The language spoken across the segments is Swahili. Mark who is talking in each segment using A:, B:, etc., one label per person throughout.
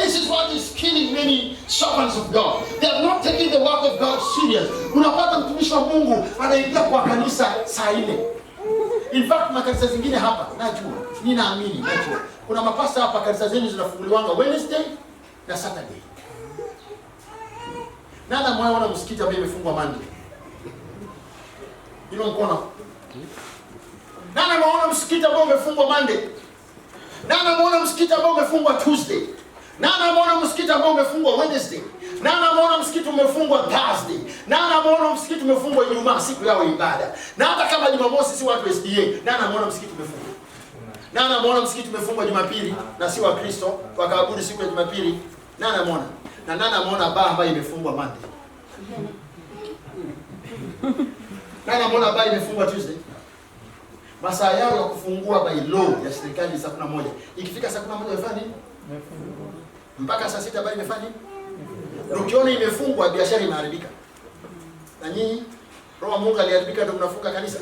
A: this is what is killing many servants of God. They are not taking the work of God serious. Unapata mtumishi wa Mungu anaingia kwa kanisa saa 4. In fact, makanisa zingine hapa, najua, ninaamini, najua. Kuna mapasta hapa kanisa zenu zinafunguliwanga Wednesday na Saturday. Nana mwaona msikiti ambao imefungwa Monday. Hilo mkono. Nana mwaona msikiti ambao umefungwa Monday. Nana mwaona msikiti ambao umefungwa Tuesday. Nana mwaona msikiti ambao umefungwa Wednesday. Nana mwaona msikiti umefungwa Thursday. Nana mwaona msikiti umefungwa Ijumaa, siku yao ibada. Na hata kama Jumamosi si watu SDA, nana mwaona msikiti umefungwa. Nana mwaona msikiti umefungwa Jumapili na si wa Kristo, wakaabudu siku ya Jumapili. Nana mwaona. Na nana mwaona baa ambayo imefungwa Monday. Nana mwaona baa imefungwa Tuesday. Masaa yao ya kufungua by law ya serikali saa 11. Ikifika saa 11 imefanya nini? Mpaka saa 6 baa imefanya nini? Ukiona imefungwa, biashara imeharibika. Na nyinyi roho wa Mungu aliharibika ndio mnafunga kanisa.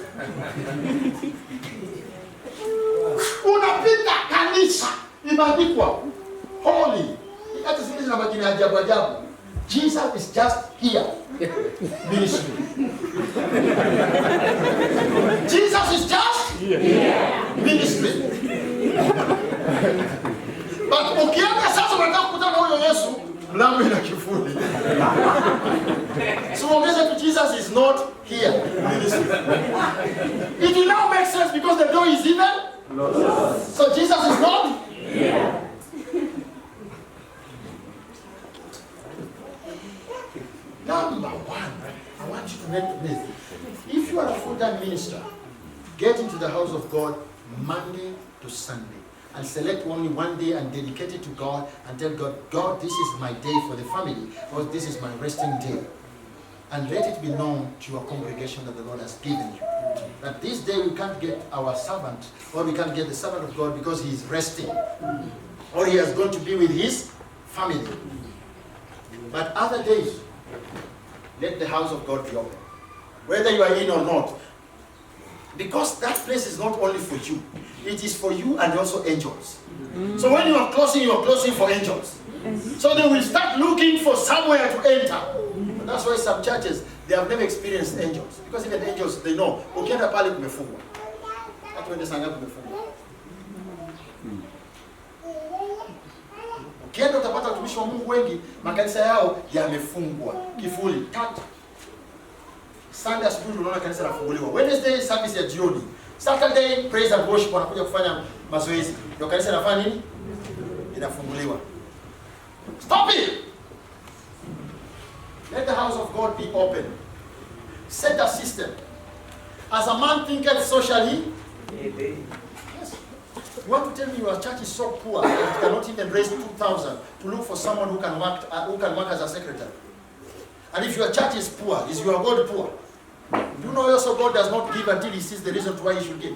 A: Unapita kanisa imeandikwa holy. Hata zingine zina majina ajabu ajabu. Jesus is just here. Ministry. Jesus is just here. Ministry. But ukienda sasa unataka kukutana na huyo Yesu, mlango ina kifuli. So ongeza to Jesus is not here. Ministry. It will now make sense because the door is even closed. So Jesus is not here. Number one, I want you to make this. If you are a full-time minister, get into the house of God Monday to Sunday and select only one day and dedicate it to God and tell God, God, this is my day for the family, or this is my resting day. And let it be known to your congregation that the Lord has given you. That this day we can't get our servant, or we can't get the servant of God because he is resting, or he has gone to be with his family. But other days, let the house of God be open, whether you are in or not, because that place is not only for you, it is for you and also angels. So when you are closing for angels. So they will start looking for somewhere to enter. And that's why some churches, they have never experienced angels, because even angels, they know ukienda pale kumefungwa, hata uende sanga kumefungwa. Ukienda utapata watumishi wa Mungu wengi makanisa yao yamefungwa kifuli tatu. Sunday asubuhi unaona kanisa lafunguliwa. Wednesday service ya jioni. Saturday praise and worship wanakuja kufanya mazoezi. Ndio kanisa linafanya nini? Inafunguliwa. Stop it. Let the house of God be open. Set a system. As a man thinketh, so shall he. Yes. You want to tell me your church is so poor that it cannot even raise 2,000 to look for someone who can work as a secretary? And if your church is poor, is your God poor? Do you know also God does not give until he sees the reason why he should give?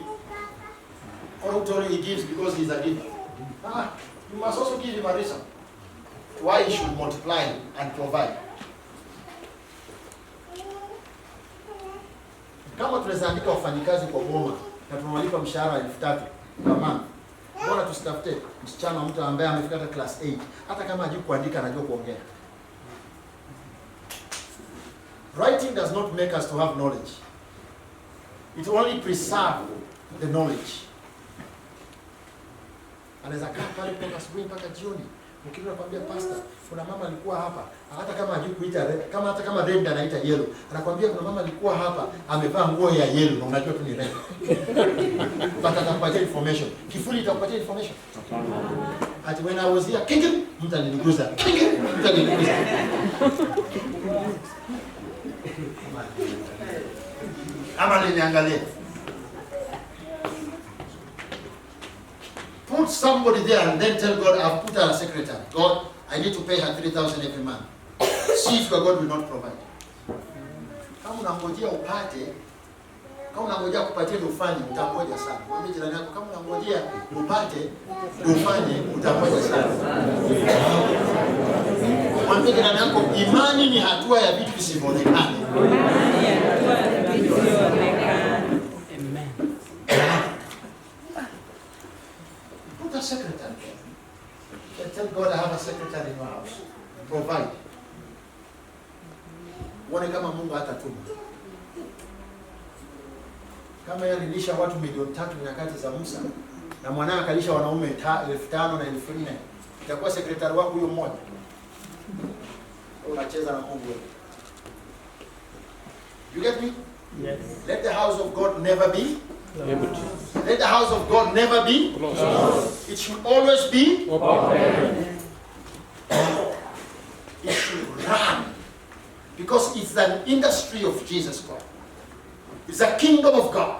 A: Or who told you he gives because he is a giver? You must also give him a reason why he should multiply and provide. Kama tunaweza andika wafanyikazi kwa boma na tunawalipa mshahara 3,000 kwa month, mbona tusitafute msichana mtu ambaye amefika hata class 8, hata kama hajui kuandika anajua kuongea? Writing does not make us to have knowledge. It only preserves the knowledge. Anaweza kaa pale kutoka asubuhi mpaka jioni. Ukirudi nakwambia pastor, kuna mama alikuwa hapa, hata kama hajui kuita hata kama red anaita yellow. Anakuambia kuna mama alikuwa hapa, amevaa nguo ya yellow na unajua tu ni red. But atakupatia information. Kifuli itakupatia information. Ati when I was here, kingi mtaniguza. Kingi mtaniguza. Ama niangalie. Put somebody there and then tell God, I've put her a secretary. God, I need to pay her 3,000 every month. See if your God will not provide. Kama unangojea upate, kama unangojea kupatia ufanye, utangoja sana. Mwambie jirani yako, kama unangojea upate ufanye, utangoja sana. Mwambie jirani yako, imani ni hatua ya vitu visivyoonekana. Imani ni hatua ya vitu visivyoonekana. Amen. Put a secretary. Tell God I have a secretary Kama yeye alilisha watu milioni 3 nyakati za Musa na mwanae akalisha wanaume 5,000 na 4,000, itakuwa sekretari wako huyo mmoja? Unacheza na Mungu wewe. You get me?
B: Yes.
A: Let the house of God never be empty. Let the house of God never be closed. It should always be open. It should run. Because it's an industry of Jesus Christ. It's a kingdom of God.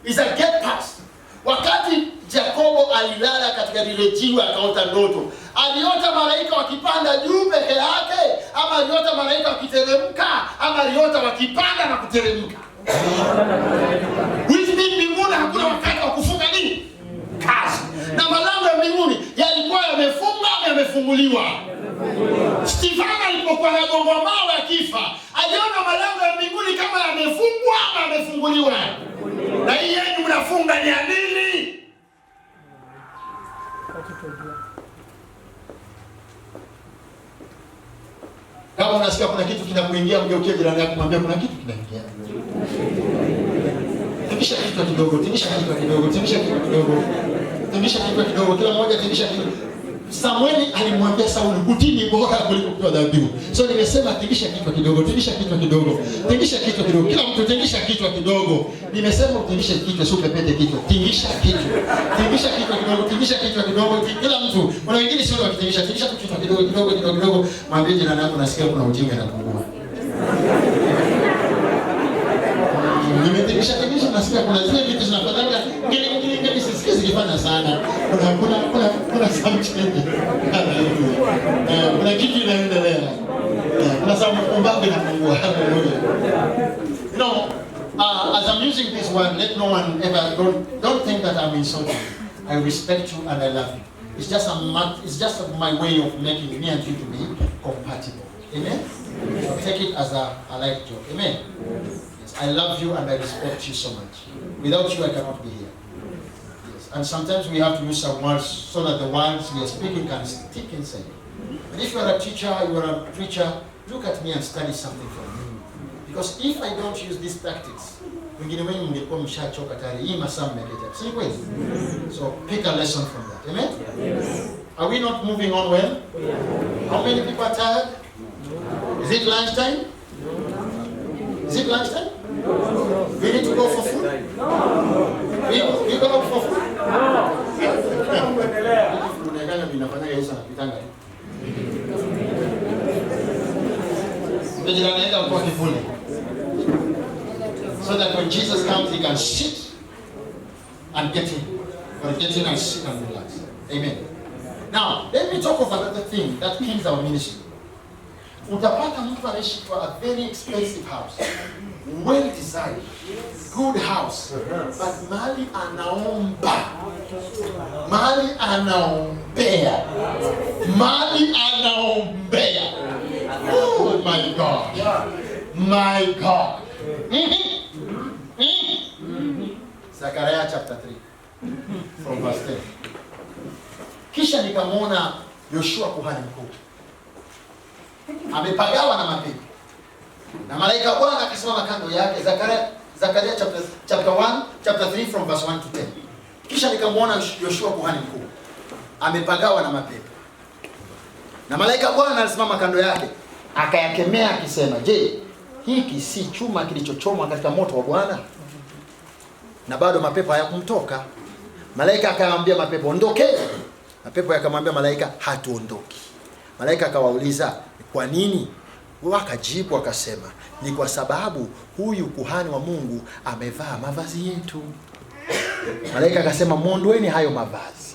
A: It's a gate pass. Wakati Yakobo alilala katika lile jiwe akaota ndoto, aliota malaika wakipanda juu peke yake, ama aliota malaika wakiteremka, ama aliota wakipanda na kuteremka? Which means mbinguni hakuna wakati wa kufunga nini? Kazi. Na malango ya mbinguni yalikuwa yamefunga ama yamefunguliwa? Stefano alipokuwa anagongwa mawe akifa, aliona malango ya mbinguni kama yamefungwa ama yamefunguliwa? Na hii yenu mnafunga ni ya nini? Kama unasikia kuna kitu kinakuingia, mgeukie jirani yako mwambie kuna kitu kinaingia. Tingisha kitu kidogo, tingisha kitu kidogo, tingisha kitu kidogo. Tingisha kitu kidogo, kila mmoja tingisha kitu. Samueli alimwambia Sauli, kutini bora kuliko kutoa dhabihu. So nimesema tingisha kitu kidogo, tingisha kitu kidogo. Tingisha kitu kidogo. Kila mtu tingisha kitu kidogo. Nimesema utingishe kitu, sio pepete kitu. Tingisha kitu. Tingisha kitu kidogo, tingisha kitu kidogo. Kila mtu. Kuna wengine sio wakitingisha, tingisha kitu kidogo kidogo kidogo kidogo. Mwambie jirani yako nasikia kuna ujinga na kupungua. Nimetingisha nasikia kuna zile vitu zinafanyika. Ngine sisikie zikifanya sana. Kuna something. Kuna kitu inaendelea. Kuna sababu inapungua. You know, as I'm using this word, let no one ever don't think that I'm insulting. I respect you and I love you. It's just my way of making me and you to be compatible. Amen. So take it as a light joke. Amen. Yes, I love you and I respect you so much. Without you, I cannot be here. And sometimes we have to use some words so that the words we are speaking can stick inside. But if you are a teacher, you are a preacher, look at me and study something from me. Because if I don't use these tactics, wengine wengi mngekuwa mshachoka tayari. Hii masaa mmeketa. Si kweli? So pick a lesson from that. Amen? Yes. Are we not moving on well? How many people are tired? Is it lunchtime? Is it lunchtime? We need to go for food? We go out for food? So that when Jesus comes, he can sit and get in. Or get in and sit and relax. Amen. Now, let me talk of another thing that kills our ministry. Utapata mtu anaishi kwa a very expensive house, well designed, good house, but mali anaomba, mali anaombea, mali anaombea. Oh my God, my God. Zechariah chapter 3 from verse 10. Kisha nikamwona Yoshua kuhani mkuu amepagawa na mapepo, na malaika Bwana akasimama kando yake. Zechariah chapter 3 from verse 1 to 10. Kisha nikamwona Yoshua kuhani mkuu amepagawa na mapepo, na malaika Bwana alisimama kando yake, akayakemea akisema, je, hiki si chuma kilichochomwa katika moto wa Bwana? Na bado mapepo hayakumtoka. Malaika akamwambia mapepo, ondokeni. Mapepo yakamwambia malaika, hatuondoki. Malaika akawauliza, kwa nini? Wakajibu wakasema, ni kwa sababu huyu kuhani wa Mungu amevaa mavazi yetu. Malaika akasema, muondoeni hayo mavazi,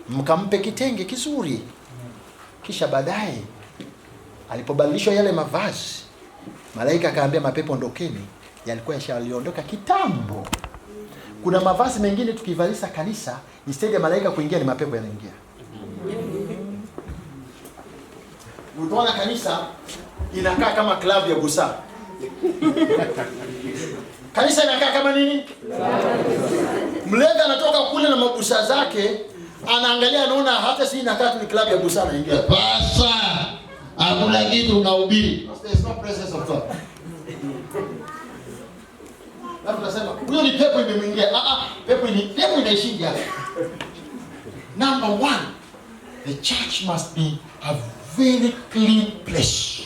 A: mkampe kitenge kizuri. Kisha baadaye alipobadilishwa yale mavazi, malaika akaambia mapepo, ondokeni. Yalikuwa yashaliondoka kitambo. Kuna mavazi mengine tukivalisa kanisa, instead ya malaika kuingia ni mapepo yanaingia. Utaona kanisa inakaa kama klabu ya busa. Kanisa inakaa kama nini? Mlevi anatoka kule na mabusa zake, anaangalia anaona hata si inakaa tu ni klabu ya busa, anaingia. Basa, hakuna kitu unahubiri. There is no presence of God. Na tunasema huyo ni pepo imemwingia. Pepo inaishi hapa. Number one, the church must be a very clean place.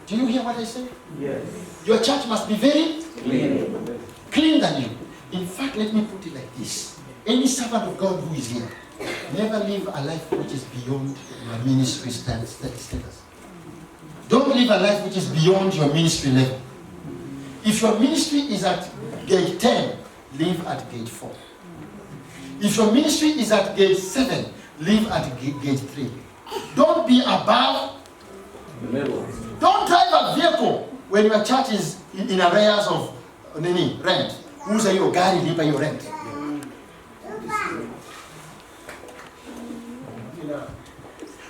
A: Do you hear what I say?
B: Yes.
A: Your church must be very clean. Clean than you. In fact, let me put it like this. Any servant of God who is here, never live a life which is beyond your ministry status. Don't live a life which is beyond your ministry level. If your ministry is at gate 10, live at gate 4. If your ministry is at gate 7, live at gate 3. Don't be above the middle. Don't drive a vehicle when your church is in arrears of rent. Uza hiyo gari, lipa hiyo rent.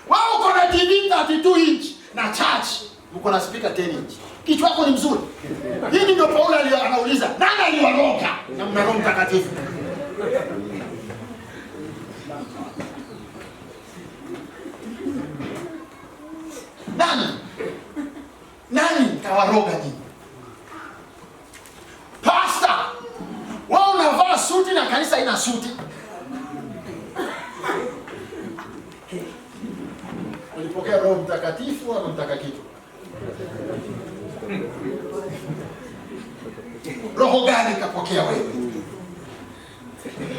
A: Wao uko na TV 32 inch na church, uko na speaker 10 inch. Kichwa chako ni mzuri. Hii ndio Paulo anauliza, nani aliwaroga? Na mna Roho Mtakatifu. Nani kawaroga nyinyi? Pastor, wao unavaa suti na kanisa ina suti. Ulipokea Roho Mtakatifu au mtaka kitu? Roho gani kapokea wewe?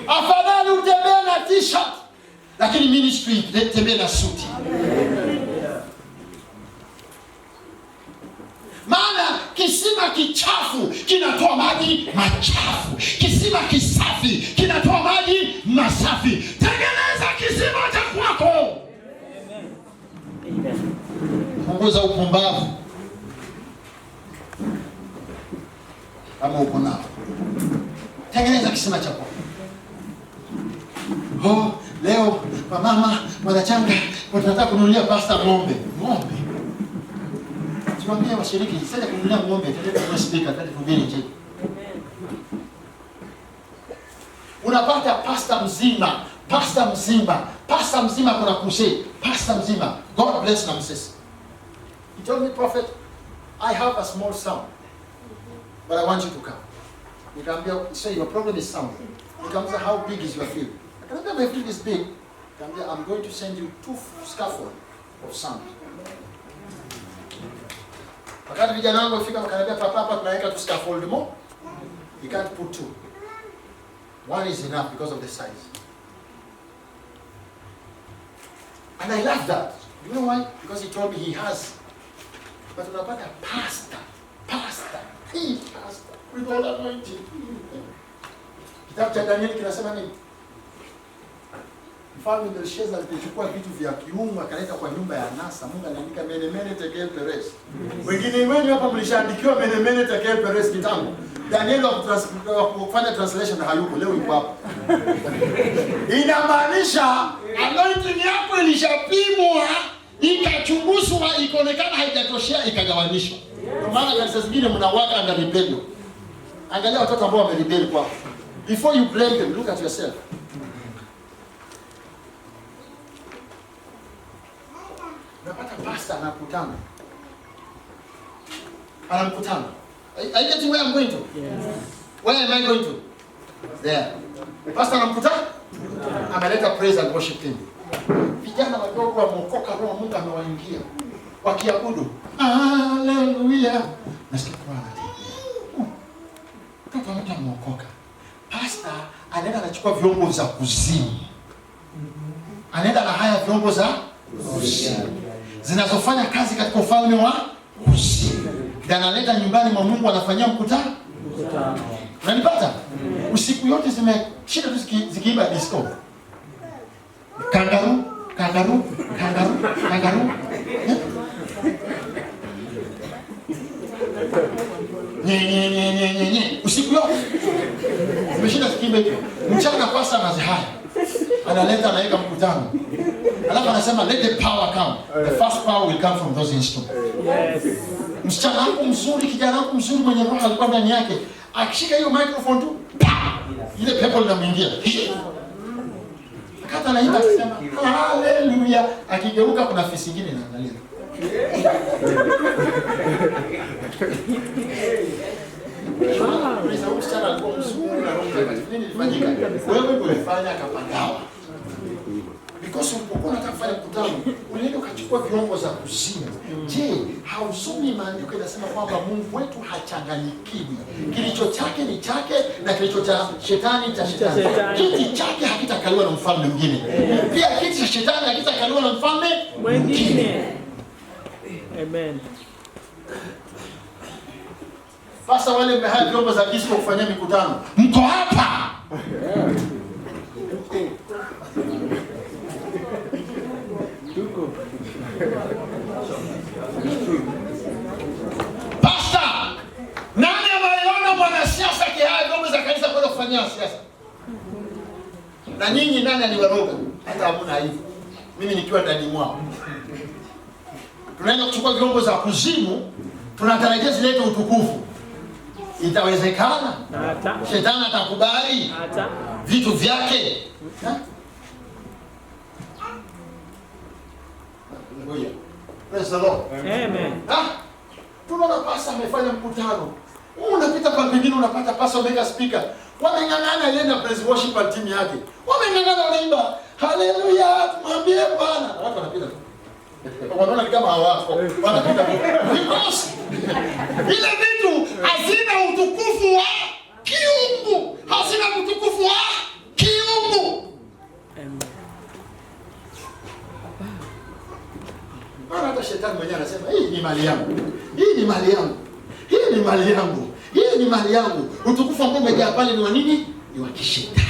A: Afadhali utembee na t-shirt, lakini ministry tembee na suti. Maana kisima kichafu kinatoa maji machafu. Kisima kisafi kinatoa maji masafi. Tengeneza kisima cha kwako. Punguza upumbavu. Kama uko nao, tengeneza kisima cha kwako. Leo mama wanachanga tunataka kununulia pasta ng'ombe. Tuambie washiriki, sasa kununulia ng'ombe, tende kwa speaker, tende kuhubiri nje. Unapata pasta mzima kuna crusade, pasta mzima. God bless Namses. He told me, prophet, I have a small sound, but I want you to come. Nikamwambia, say your problem is sound. Nikamwambia, how big is your field? Nikamwambia, my field is big. Nikamwambia, I'm going to send you 2 scaffold of sound. Wakati vijana wangu wafika wakaniambia, papa tunaweka tu scaffold more. You can't put 2. 1 is enough because of the size. And I love that. You know why? Because he told me he has. But unapata pastor with all anointing. Kitabu cha Danieli kinasema nini? Mfalme Belshazzar alichukua vitu vya kiungu akaleta kwa nyumba ya anasa. Mungu anaandika mene tekel peres. Wengine wenu hapa mlishaandikiwa mene tekel peres kitambo. Danieli wa kufanya translation hayuko, leo yuko hapa. Inamaanisha anointing yako ilishapimwa, ikachunguzwa, ikaonekana haijatoshea, ikagawanishwa. Kwa maana kanisa zingine mnawaka under rebellion. Angalia watoto ambao wamerebel kwako. Before you blame them, look at yourself. Napata pastor anakutana. Are you getting where I'm going to? Yes. Where am I going to? There. Pastor anakutana. Ameleta praise and worship team. Vijana wadogo wameokoka, Roho Mungu amewaingia. Wakiabudu. Hallelujah. Nasikia Bwana. Mtoto mmoja ameokoka. Pastor anaenda anachukua vyombo za kuzimu. Anaenda na haya vyombo za kuzimu zinazofanya kazi katika ufalme wa kuzimu. Analeta nyumbani mwa Mungu, anafanyia mkutano. Unanipata? Usiku yote zimeshika tu zikiimba disco. Kangaroo. Nye. Usiku yote zimeshika zikiimba hivi. Mchana pasta anazihaya. Analeta anaweka mkutano. Alafu anasema let the power come. The first power will come from those instruments. Yes. Msichana wangu mzuri, kijana wangu mzuri mwenye roho alikuwa ndani yake. Akishika hiyo microphone tu, ile pepo linamwingia. Akata anaimba akisema haleluya, akigeuka kuna fisi nyingine inaangalia. Huyu msichana alikuwa mzuri na Roho Mtakatifu. Nini ilifanyika? Wewe ulifanya akapagawa. Because ulipokuwa unataka kufanya mkutano, ulienda ukachukua vyombo za kuzimu. Je, hausomi maandiko yanasema kwamba Mungu wetu hachanganyikiwi. Kilicho chake ni chake na kilicho cha shetani cha shetani. Kiti chake hakitakaliwa na mfalme mwingine. Pia kiti cha shetani hakitakaliwa na mfalme mwingine.
B: Amen.
A: Sasa wale mmehaya vyombo za disco kufanyia mikutano, mko hapa. Pastor, nani ameona mwanasiasa kihaya vyombo za kanisa kwenda kufanyia siasa? Na nyinyi nani aliwaroga? Hata hamna hivyo. Mimi nikiwa ndani mwao. Tunaenda kuchukua vyombo za kuzimu, tunatarajia zilete utukufu. Itawezekana? Shetani atakubali vitu vyake? Praise the Lord.
B: Amen.
A: Tunaona pasa amefanya mkutano. Unapita kwa pengine unapata pasa mega speaker. Wameng'ang'ana yeye na praise worship team yake. Wameng'ang'ana wanaimba haleluya, tumwambie Bwana. Watu wanapita tu. Wanaona kama hawako. Wanapita tu. Because ile vitu hazina utukufu wa kiungu. Hazina utukufu wa kiungu. Maana hata shetani mwenyewe anasema hii ni mali yangu. Hii ni mali yangu. Hii ni mali yangu. Hii ni mali yangu. Utukufu ambao umejaa pale ni wa nini? Ni wa kishetani.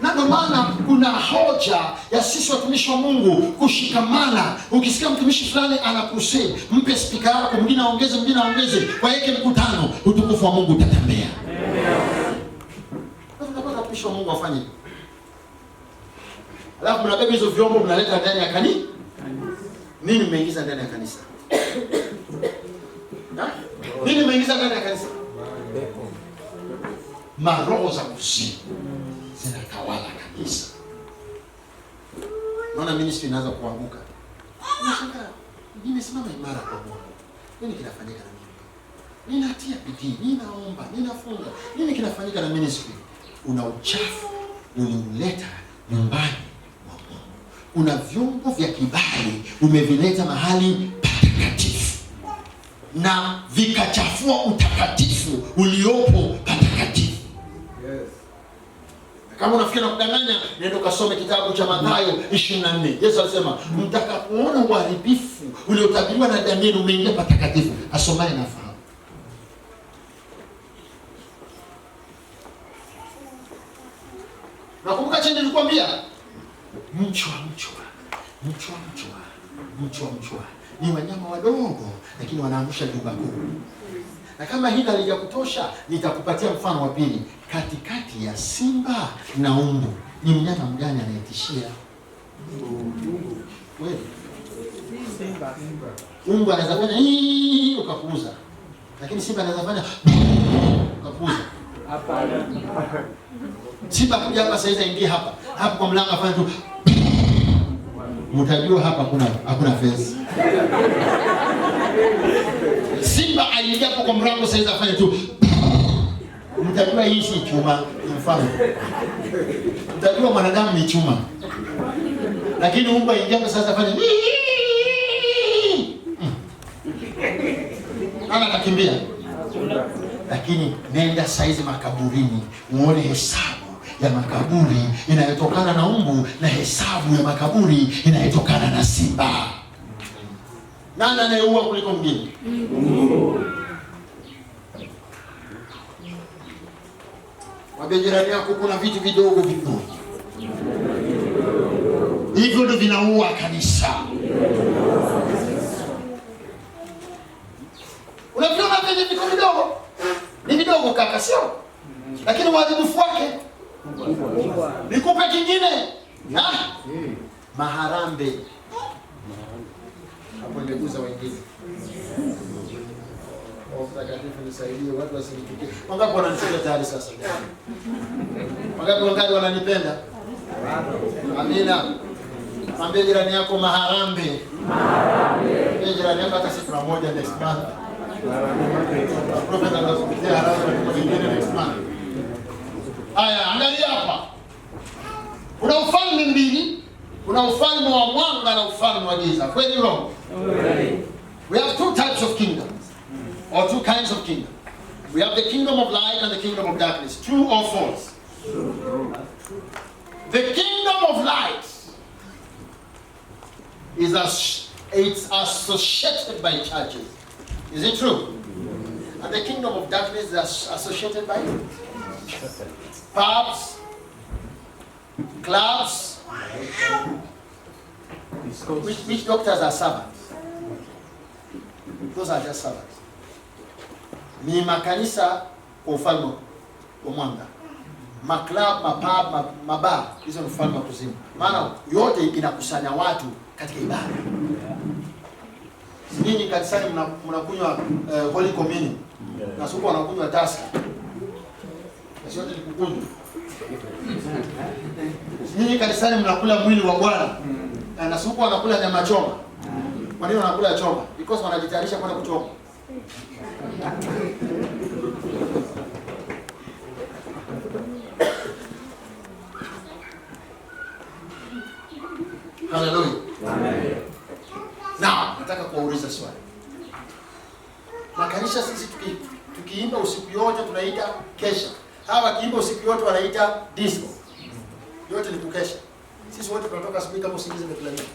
A: Na ndio maana kuna hoja ya sisi watumishi wa Mungu kushikamana. Ukisikia mtumishi fulani anakusema, mpe spika yako, mwingine aongeze, waeke mkutano, utukufu wa Mungu utatembea. Sasa tunapata watumishi wa Mungu wafanye. Alafu mnabeba hizo vyombo mnaleta ndani ya kanisa. Nini mmeingiza ndani ya kanisa? Nini mmeingiza ndani ya kanisa? Maroho za kuzimu zinatawala kanisa. Naona ministry inaanza kuanguka. Unashangaa, nimesimama imara kwa Mungu. Nini kinafanyika na mimi? Ninatia bidii, ninaomba, ninafunga. Nini kinafanyika na ministry? Una uchafu uliuleta nyumbani. Una vyombo vya kibali umevileta mahali patakatifu na vikachafua utakatifu uliopo patakatifu. Yes. Kama unafikiri nakudanganya, nenda ukasome kitabu cha Mathayo 24. Yesu alisema, mtakapoona uharibifu uliotabiriwa na Danieli umeingia patakatifu, asomaye na fahamu. Nakumbuka chini nilikwambia mchwa ni wanyama wadogo lakini wanaangusha jumba kuu. Na kama hili halijakutosha, nitakupatia mfano wa pili. Katikati ya simba na umbu, ni mnyama mgani anayetishia? Wewe. Simba. Umbu anaweza fanya hii ukapuuza. Lakini simba anaweza fanya ukapuuza. Hapana. Simba kuja hapa sasa ingia hapa. Hapo kwa mlango afanye tu. Mtajua hapa hakuna fence. Simba aingia hapo kwa mlango sasa afanye tu. Mtajua hii si chuma, ni mfano. Mtajua mwanadamu ni chuma. Lakini umbu aingia hapo sasa afanye. Ana atakimbia. Lakini nenda saizi makaburini uone hesabu ya makaburi inayotokana na umbu na hesabu ya makaburi inayotokana na simba. Nani anayeua kuliko mwingine? Mwambie jirani yako kuna vitu vidogo vidogo. Hivyo ndio vinaua kanisa. Unaviona vile vitu vidogo? Ni vidogo kaka, sio? Lakini uadilifu wake nikupe kingine. Maharambe. Hapo ndeguza wengine. Mtakatifu nisaidie watu wasinitukie. Wangapi wananisikia tayari sasa? Wangapi wananipenda? Amina. Mwambie jirani yako maharambe. Maharambe. Jirani yako hata siku moja next month. Prophet atakupitia haraka kwa nyingine next month. Aya, angalia hapa. Kuna ufalme mbili. Kuna ufalme wa mwanga na ufalme wa giza. Kweli wrong? We have two types of kingdoms, or two kinds of kingdom. We have the kingdom of light and the kingdom of darkness. True or false? The kingdom of light is it's associated by churches. Is it true? And the kingdom of darkness is associated by pubs, clubs. Which doctors are servants? Those are just servants. Ni makanisa kwa ufalme wa mwanga. Maklab, mapub, mabar, hizo ni ufalme wa kuzimu. Maana yote inakusanya watu katika ibada. Nyinyi kanisani mnakunywa Holy Communion. Na suku wanakunywa Tusker. Na yote ni kukunywa. Nyinyi kanisani mnakula mwili wa Bwana. Na suku wanakula nyama choma. Kwa nini wanakula choma? Because wanajitayarisha kwenda kuchoma. Hallelujah. Amen. Now, nataka kuwauliza swali. Makanisa sisi tukiimba usiku yote tunaita kesha. Hawa wakiimba usiku yote wanaita disco. Yote ni kukesha. Sisi wote tunatoka asubuhi kama usingizi umetulalia.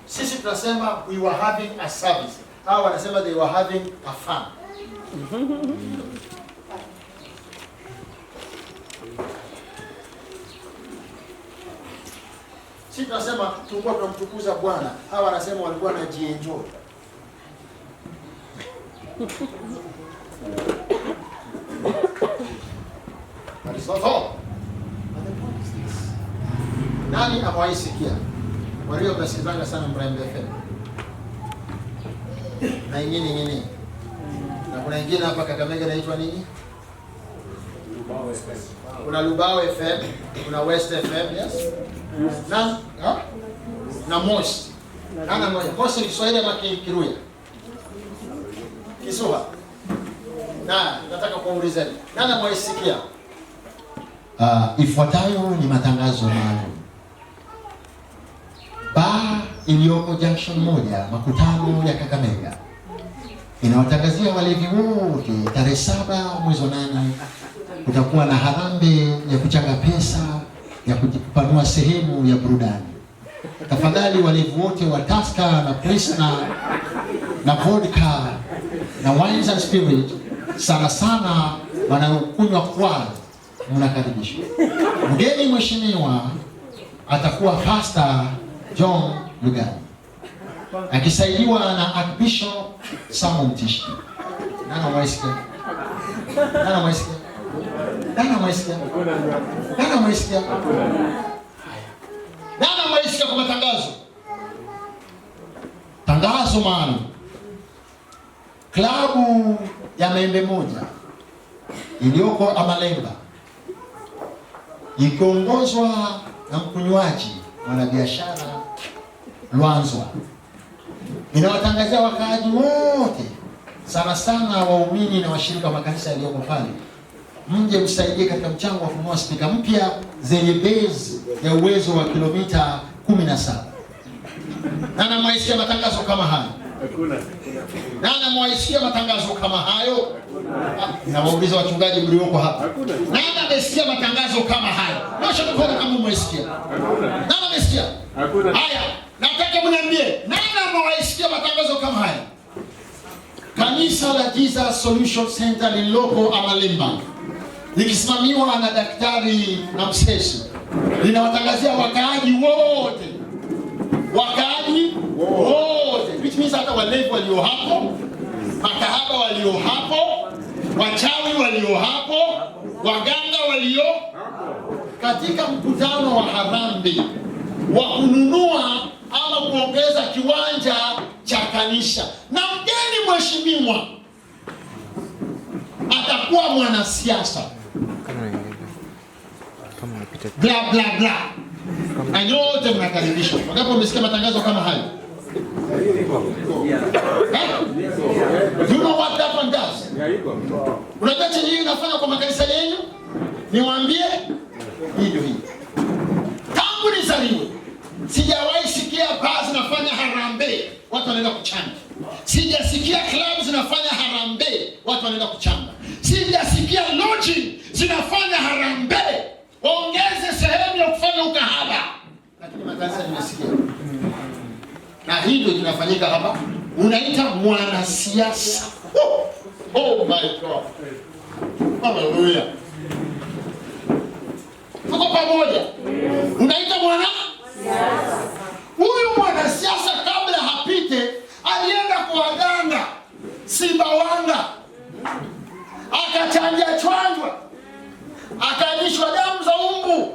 A: Sisi tunasema we were having a service. Hawa wanasema they were having a fun. Sisi tunasema tulikuwa tunamtukuza Bwana. Hawa wanasema walikuwa wanajienjoy. That is not all. And the point is this. Nani amewaisikia? Walio mnasikizanga sana Mrembe FM. Na ingine. Na kuna ingine hapa Kakamega inaitwa nini? Lubao FM. Kuna Lubao FM, kuna West FM, yes? Na Most. Nana moja. Most ni Kiswahili ama Kiruya? Kisuha. Nataka kuulizeni. Nani mwaisikia? Ifuatayo ni matangazo maalum. Baa iliyoko Junction moja, makutano ya Kakamega, inawatangazia walevi wote tarehe 7 mwezi wa 8 kutakuwa na harambee ya kuchanga pesa ya kupanua sehemu ya burudani. Tafadhali walevi wote wa Tusker na Pilsner na vodka na wines and spirit, sana wanaokunywa kwa mnakaribishwa. Mgeni mheshimiwa atakuwa Pastor John Lugani akisaidiwa na Archbishop Samuel Mtishi. Nana mwaisikia? Kwa matangazo. Tangazo maalum. Klabu ya Membe Moja iliyoko Amalemba ikiongozwa na mkunywaji mwanabiashara Lwanzwa inawatangazia wakaaji wote, sana waumini na washirika wa makanisa yaliyoko pale, mje msaidie katika mchango wa kununua spika mpya zenye base ya uwezo wa kilomita 17. Nana mwaisikia matangazo kama hayo? Nana mwaisikia matangazo kama hayo? Na wauliza wachungaji mlioko hapa. Nana amesikia matangazo kama hayo? Nyosha mkono kama mwaisikia. Nana amesikia? Haya, nataka mniambie, nana mwaisikia matangazo kama hayo? Kanisa la Jesus Solution Center lililoko Amalemba likisimamiwa na Daktari na Msesi linawatangazia wakaaji wote, which means hata walevi walio hapo, makahaba walio hapo, wachawi walio hapo, waganga walio katika mkutano wa harambee wa kununua ama kuongeza kiwanja cha kanisa. Na mgeni mheshimiwa atakuwa mwanasiasa. Bla bla bla. Na nyote mnakaribishwa. Wangapi mmesikia matangazo kama hayo? You know what that one does? Unajua chenye hii inafanya kwa makanisa yenu? Niwaambie hivyo hii. Tangu nizaliwe sijawahi sikia baa zinafanya harambee watu wanaenda kuchanga. Sijasikia clubs zinafanya harambee watu wanaenda kuchanga. Sijasikia lodging zinafanya harambee waongeze sehemu ya kufanya ukahaba. Lakini makanisa nimesikia. Na hivyo kinafanyika hapa. Unaita mwanasiasa. Oh my God. Hallelujah. Tuko pamoja. Unaita mwanasiasa. Huyu mwanasiasa kabla hapite alienda kwa waganga Simbawanga. Akachanjwa. Akanyishwa damu za umbu.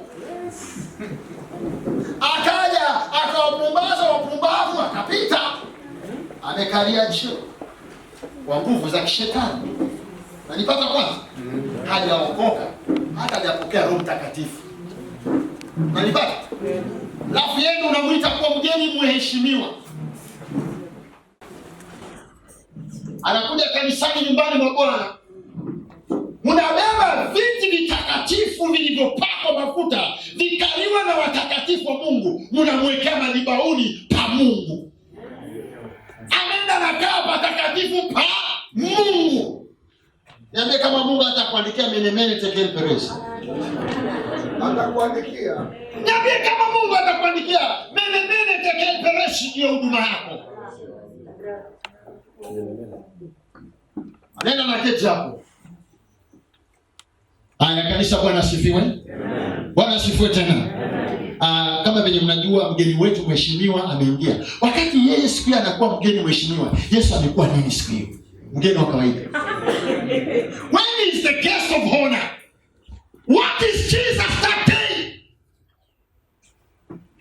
A: Akaja akawapumbaza wapumbavu akapita. Amekalia cheo kwa nguvu za kishetani. Na nipata kwanza hajaokoka hata hajapokea Roho Mtakatifu. Na nipata alafu yeye unamuita kwa mgeni mheshimiwa. Anakuja kanisani nyumbani mwa Bwana. Mnabeba viti vitakatifu vilivyopakwa mafuta vikaliwa na watakatifu wa Mungu, mnamwekea madhabahuni pa Mungu. Anaenda na kaa patakatifu pa Mungu. Niambie kama Mungu atakuandikia menemene tekel peresi. Atakuandikia. Niambie kama Mungu atakuandikia menemene tekel peresi ndio huduma yako. Anaenda na keti hapo. Aya, kanisa Bwana asifiwe. Bwana asifiwe tena. Kama vile mnajua mgeni wetu mheshimiwa ameingia. Wakati yeye siku hiyo anakuwa mgeni mheshimiwa, Yesu amekuwa nini siku hiyo? Mgeni wa kawaida. When is the guest of honor? What is Jesus that day?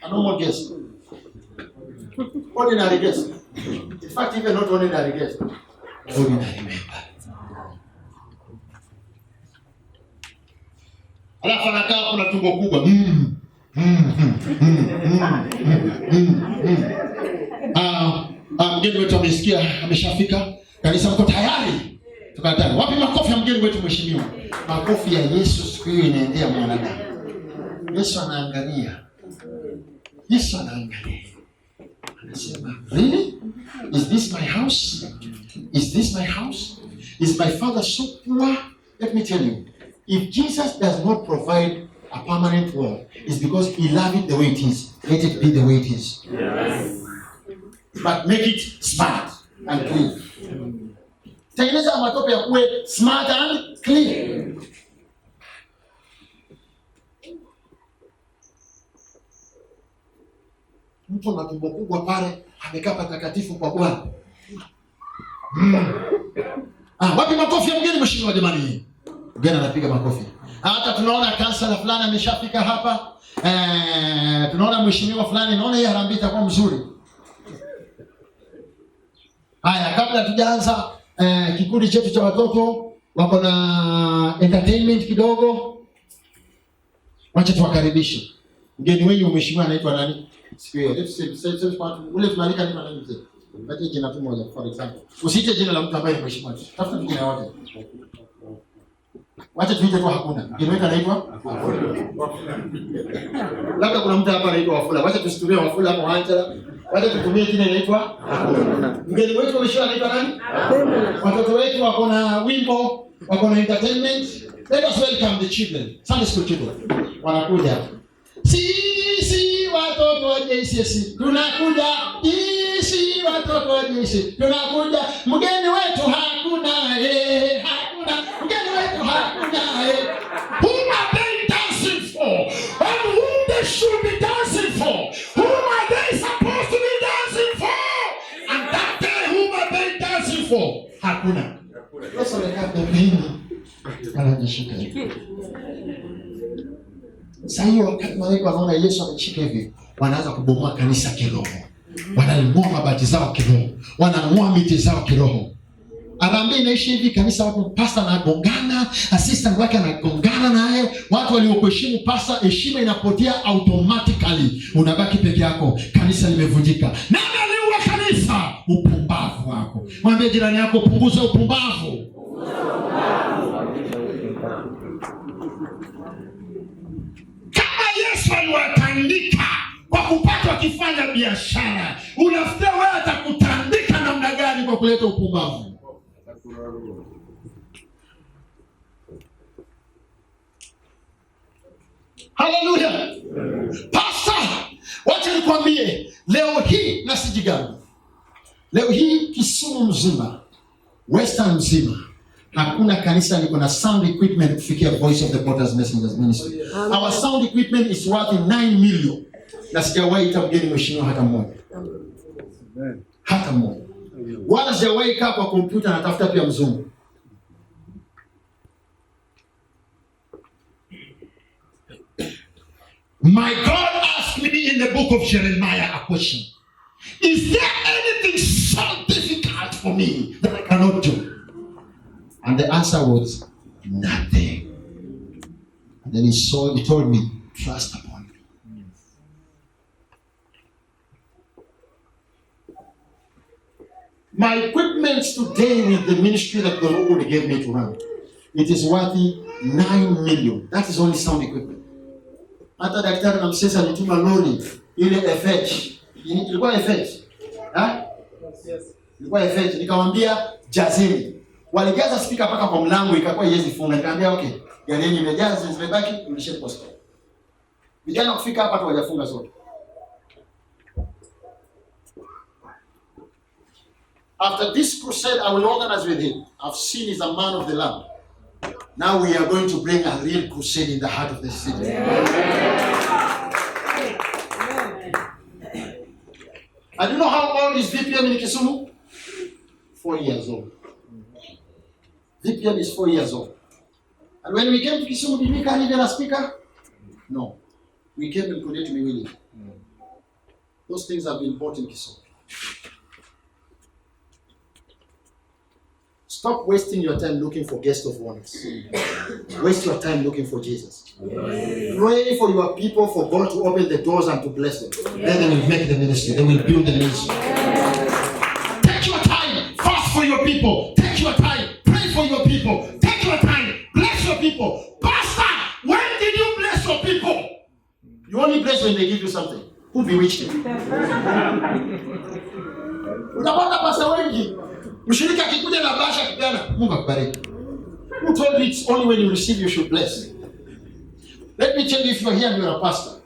A: A normal guest. Ordinary guest. In fact, even not ordinary guest. Ordinary member. Alafu anakaa kuna tumbo kubwa. Mgeni wetu amesikia, ameshafika. Kanisa mko tayari? Tuko tayari. Wapi makofi ya mgeni wetu mheshimiwa? Makofi ya Yesu siku hiyo inaendea mwanadamu. Yesu anaangalia. Yesu anaangalia. Anasema, "Really? Is this my house? Is this my house? Is my father so poor?" Let me tell you. If Jesus does not provide a permanent world, it's because he loves it the way it is. Let it be the way it is. Yes. But make it smart and clean. Tengeneza matope ya kuwe smart and clean. Mtu ana tumbo kubwa pale, amekaa patakatifu kwa Bwana. Wapi makofi ya mgeni mheshimiwa jamani? Mgeni anapiga makofi. Hata tunaona kansala fulani ameshafika hapa. Tunaona mheshimiwa fulani, naona yeye harambee itakuwa mzuri. Haya, kabla tujaanza kikundi chetu cha watoto wako na entertainment kidogo. Wacha tuwakaribishe. Mgeni wenu mheshimiwa anaitwa nani? Siku hiyo. Ule tunalika ni nani mzee? Bati jina tu moja for example. Usiite jina la mtu ambaye ni mheshimiwa. Tafuta jina wote. Wacha tuite tu hakuna. Mgeni wetu anaitwa Wafula. Labda kuna mtu hapa anaitwa Wafula. Wacha tusitumie Wafula ama Angela. Wacha tutumie jina inaitwa Hakuna. Mgeni wetu mheshimiwa anaitwa nani? Watoto wetu wako na wimbo, wako na entertainment. Let us welcome the children. Sunday school children. Wanakuja. Sisi watoto wa JCC tunakuja. Sisi watoto wa JCC tunakuja. Mgeni wetu hakuna hakuna. Mgeni wetu hakuna Whom are they dancing for? And whom they should be dancing for? Whom are they supposed to be dancing for? And that day whom are they dancing for? Hakuna. Sasa weka pembeni. Anajishika. Sasa hiyo wakati malaika wanaona Yesu ameshika hivi, wanaanza kubomoa kanisa kiroho. Wanang'oa mabati zao kiroho. Wanang'oa miti zao kiroho. Harambee inaishi hivi, kanisa watu pastor anagongana, assistant wake anagongana naye, watu waliokuheshimu pastor heshima inapotea automatically. Unabaki peke yako, kanisa limevunjika. Nani aliua
C: upumbavu wako. Mwambie jirani yako, punguza upumbavu. Kama Yesu aliwatandika kwa kupata wakifanya biashara, unafikiri wewe atakutandika namna gani kwa kuleta upumbavu? Haleluya. Pastor, wacha nikwambie leo hii na sijigambi. Leo hii Kisumu mzima, Western mzima, hakuna kanisa liko na sound equipment kufikia Voice of the Potter's Messengers Ministry. Our sound equipment is worth 9 million. Na sijawahi ita mgeni mheshimiwa hata mmoja. Hata mmoja. Wala sijawahi kaa kwa kompyuta na tafuta pia mzungu. My God asked me in the book of Jeremiah a question. Is there anything so difficult for me that I cannot do? And the answer was nothing. And then he told me, trust upon me. My equipment today with the ministry that the Lord gave me to run, it is worth 9 million. That is only sound equipment. Hata daktari na msesa alituma lori ile FH. Ilikuwa FH. Ilikuwa FH. Nikamwambia jazeni. Walijaza speaker paka kwa mlango ikakuwa iwezi funga. Nikamwambia okay, gari imejaza zimebaki rudisheni kwa store. Vijana kufika hapa tu hawajafunga zote. After this crusade I will organize with him. I've seen he's a man of the land. Now we are going to bring a real crusade in the heart of the city. And you know how old is VPM in Kisumu? 4 years old. VPM is 4 years old. And when we came to Kisumu, did we carry even a speaker? No. We came in Kudet Miwili. Those things have been bought in Kisumu. Stop wasting your time looking for guests of honors. Waste your time looking for Jesus. Pray for your people, for God to open the doors and to bless them. Then they will make the ministry. They will build the ministry. Take your time. Fast for your people. Take your time. Pray for your people. Take your time. Bless your people. Pastor, when did you bless your people? You only bless when they give you something. Who bewitched you? Unapata pasa wengi. Mshirika akikuja na basha kijana, Mungu akubariki. Who told you it's only when you receive you should bless? Let me tell you, if you are here and you are a pastor,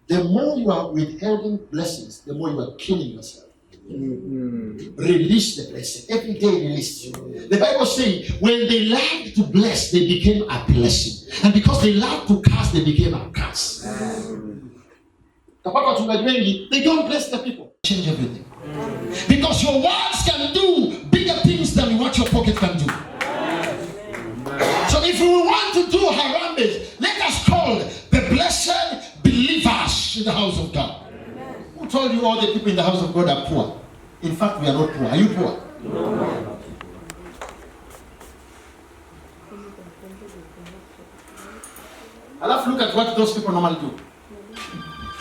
C: the more you are withholding blessings, the more you are killing yourself. Release the blessing. Every day release. The Bible says, when they loved to bless, they became a blessing. And because they loved to curse, they became a curse. Kapata wachungaji wengi, they don't bless the people. Change everything. Because your words can do bigger things than what your pocket can do. So if we want to do Harambee, let us call the blessed believers in the house of God. Who told you all the people in the house of God are poor? In fact, we are not poor. Are you poor? No. Alafu look at what those people normally do.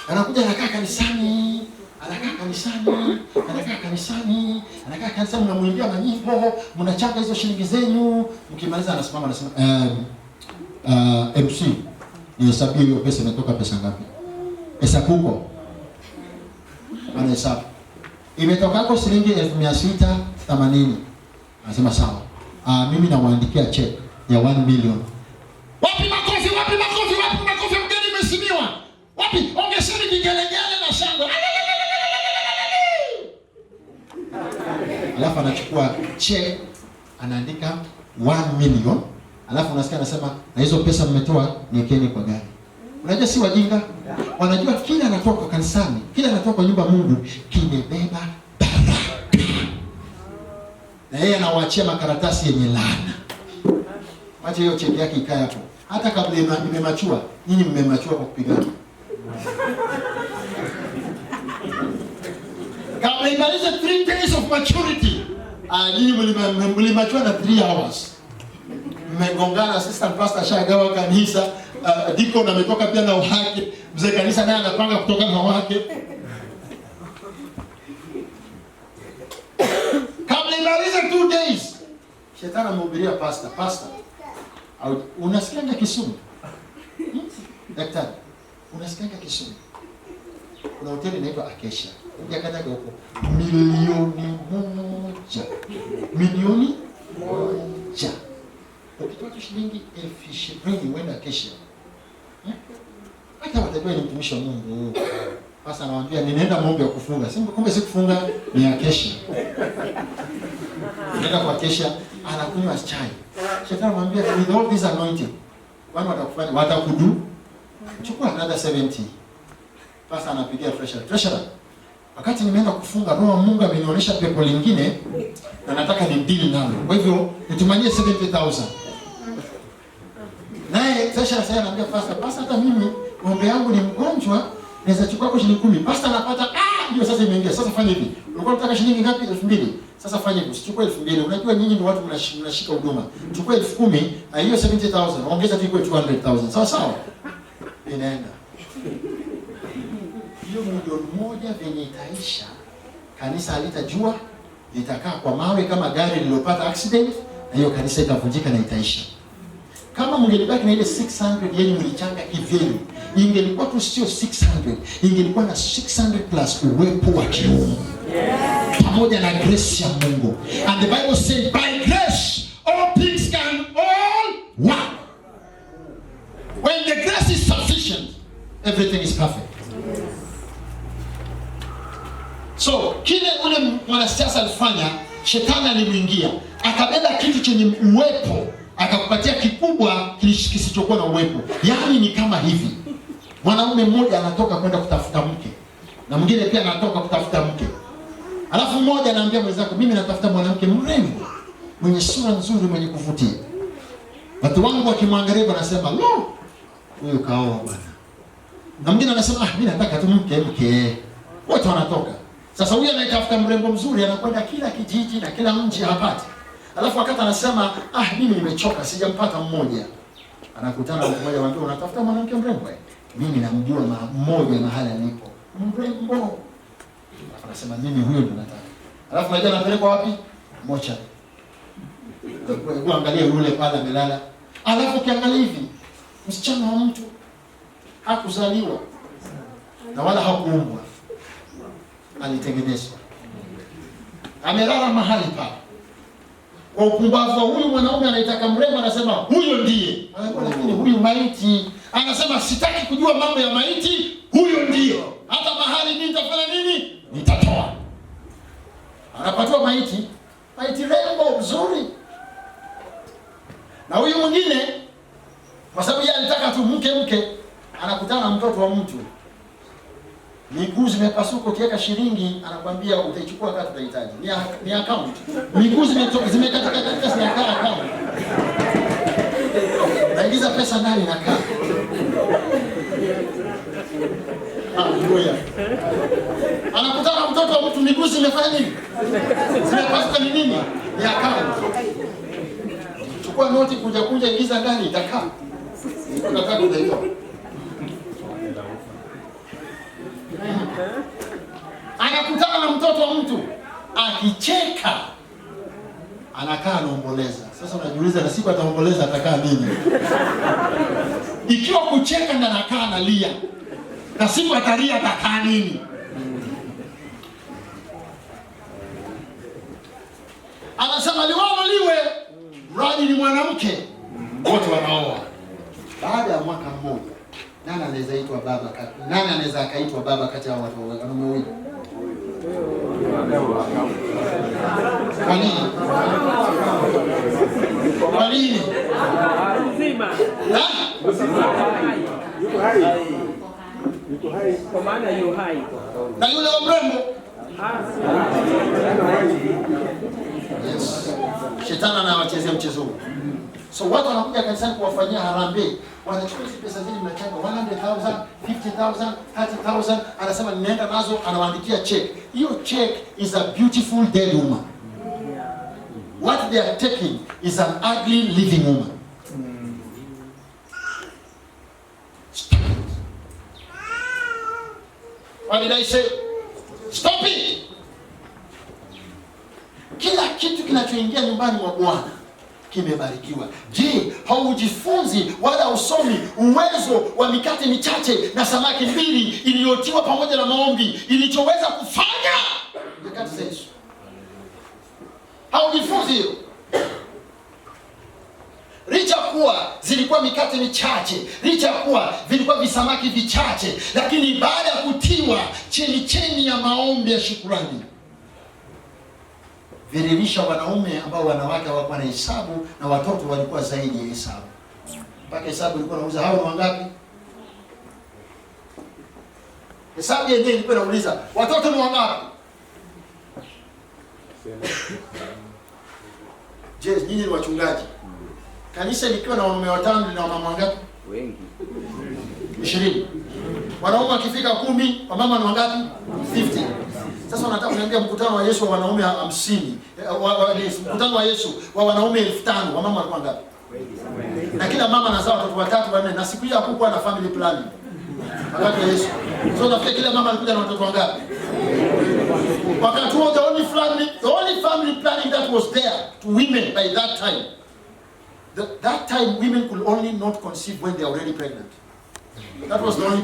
C: Anakuja anakaa kanisani, anakaa kanisani, mnamwimbia manyimbo, mnachanga hizo shilingi zenyu, mkimaliza anasimama anasema MC, nihesabu hiyo pesa imetoka pesa ngapi? Hesabu huko. Anahesabu. Imetoka kwa shilingi 1680. Anasema sawa. Mimi nawaandikia check ya 1 million. Wapi makofi mgeni mheshimiwa? Wapi? Ongesheni vigelegele na shangwe. Alafu anachukua check, anaandika 1 million. Alafu unasikia anasema na hizo pesa mmetoa niwekeni kwa gari. Unajua si wajinga? Wanajua kila anatoka kanisani, kila anatoka kwa nyumba Mungu kimebeba baraka. Na yeye anawaachia makaratasi yenye laana. Wacha hiyo cheki yake ikae hapo. Hata kabla imemachua, nyinyi mmemachua kwa kupigana. Kabla imalize 3 days of maturity, nyinyi mlimachua na 3 hours. Mmegongana, assistant pastor shagawa kanisa, deacon ametoka pia na wake, mzee kanisa naye anapanga kutoka na wake. 2 days. Shetani amehubiria pastor. Unasikianga Kisumu? Daktari, unasikianga Kisumu? Kuna hoteli inaitwa Acacia. Ukikanyaga huko milioni moja. Ukitoa shilingi 20,000 uenda Acacia. Hata watabia ni mtumishi wa Mungu. Sasa anawaambia ninaenda maombi ya kufunga. Kumbe si kufunga, ni Acacia. Nenda kwa Acacia, anakunywa chai. Shetani anamwambia with all this anointing, wao watakufanya, watakudu. Chukua another 70. Sasa anapigia treasurer. Wakati nimeenda kufunga, Roho wa Mungu amenionyesha pepo lingine na nataka ni deal nalo. Kwa hivyo nitumanie 70,000. Naye treasurer sasa anambia pastor, hata mimi ng'ombe yangu ni mgonjwa, naweza chukua kwa shilingi 10. Pastor anapata ndio sasa imeingia. Sasa fanya hivi. Ulikuwa unataka shilingi ngapi? 2,000. Sasa fanya hivi, usichukue 2,000. Unajua nyinyi ni watu mnashika huduma. Chukua 10,000, na hiyo 70,000, ongeza tu kwa 200,000. Sawa? Inaenda. Hiyo milioni moja venye itaisha, kanisa halitajua, litakaa kwa mawe kama gari lililopata accident, na hiyo kanisa itavunjika na itaisha. Kama mngelibaki na ile 600 yenye mlichanga kivyenu, ingelikuwa tu sio 600, ingelikuwa na 600 plus uwepo wa kiungu. Pamoja na grace ya Mungu. And the Bible says by grace all things can all work. When the grace is sufficient, everything is perfect. So, kile ule mwanasiasa alifanya, shetani alimwingia, akabeba kitu chenye uwepo, akakupatia kikubwa kisichokuwa na uwepo. Yaani ni kama hivi. Mwanaume mmoja anatoka kwenda kutafuta mke, na mwingine pia anatoka kutafuta mke. Alafu mmoja anaambia mwenzake, mimi natafuta mwanamke mrembo, mwenye sura nzuri, mwenye kuvutia. Watu wangu wakimwangalia wanasema, "Lo, huyo kaoa bwana." Na mwingine anasema, mimi nataka tu mke. Wote wanatoka. Sasa huyu anayetafuta mrembo mzuri anakwenda kila kijiji na kila mji hapati. Alafu wakati anasema, mimi nimechoka, sijampata mmoja. Anakutana na mmoja anamwambia, unatafuta mwanamke mrembo? Mimi namjua mmoja mahali alipo. Mrembo. Anasema mimi huyo ndo nataka. Alafu unajua anapelekwa wapi? Mocha. Angalia yule pale amelala. Alafu ukiangalia hivi, msichana wa mtu hakuzaliwa na wala hakuumbwa. Alitengenezwa. Amelala mahali pa. Kwa upumbavu wa huyu mwanaume anaitaka mrembo, anasema huyo ndiye. Lakini huyu maiti anasema sitaki kujua mambo ya maiti, huyo ndiye. Hata mahali mimi nitafanya nini? Nitatoa. Anapatiwa maiti rembo mzuri. Na huyu mwingine kwa sababu yeye alitaka tu mke, anakutana na mtoto wa mtu. Miguu zimepasuka, ukiweka shilingi anakuambia utaichukua kati utahitaji. Ni account. Miguu zimekatika katika si account. Naingiza pesa ndani na kaa. Haleluya. Anakutana na mtoto wa mtu, miguu zimefanya nini? Zimepasuka ni nini? Ni account. Chukua noti kunja ingiza ndani itakaa. Unataka kudaitoa. Anakutana na mtoto wa mtu akicheka, anakaa anaomboleza. Sasa unajiuliza, na siku ataomboleza atakaa nini? Ikiwa kucheka na anakaa analia, na siku atalia atakaa nini? Anasema liwalo liwe, mradi ni mwanamke, wote wanaoa. Baada ya mwaka mmoja, nani anaweza itwa baba kati? Nani anaweza akaitwa baba kati ya watu wanaume wawili? Kwa nini? Kwa nini?
B: Mzima. Yuko hai. Kwa maana yu hai.
C: Na yule mrembo? Yes. Shetani anawachezea mchezo huu. So watu wanakuja kanisani kuwafanyia harambee. Wanachukua hizo pesa zile mnachanga 100,000, 50,000, 30,000, anasema ninaenda nazo, anawaandikia check. Hiyo check is a beautiful dead woman. What they are taking is an ugly living woman. Stop it. What did I say? Stop it.
A: kila kitu kinachoingia nyumbani mwa Bwana kimebarikiwa. Je, haujifunzi wala usomi uwezo wa mikate michache na samaki 2 iliyotiwa pamoja na maombi ilichoweza kufanya nyakati za Yesu? Haujifunzi hiyo? Licha kuwa zilikuwa mikate michache, licha kuwa vilikuwa visamaki vichache, lakini baada ya kutiwa cheni ya maombi ya shukrani, vililisha wanaume ambao wanawake hawakuwa na hesabu, na watoto walikuwa zaidi ya hesabu. Mpaka hesabu ilikuwa inauliza hao ni wangapi? Hesabu yenyewe ilikuwa inauliza watoto ni wangapi? Je, nyinyi ni wachungaji? Kanisa likiwa na wanaume 5 lina wamama wangapi?
B: Wengi.
A: 20. Wanaume wakifika 10, wamama ni wangapi? 50. Sasa wanataka kuniambia mkutano wa Yesu wa wanaume 50, mkutano wa Yesu wa wanaume 5000, wamama walikuwa ngapi? Na kila mama anazaa watoto 3 4, na siku hiyo hakukuwa na family planning. Wakati wa Yesu. So nafikiri kila mama alikuja na watoto wangapi? Wakati huo the only family planning that was there to women by that time. That time women could only not conceive when they are already pregnant. That was the only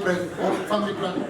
A: family planning.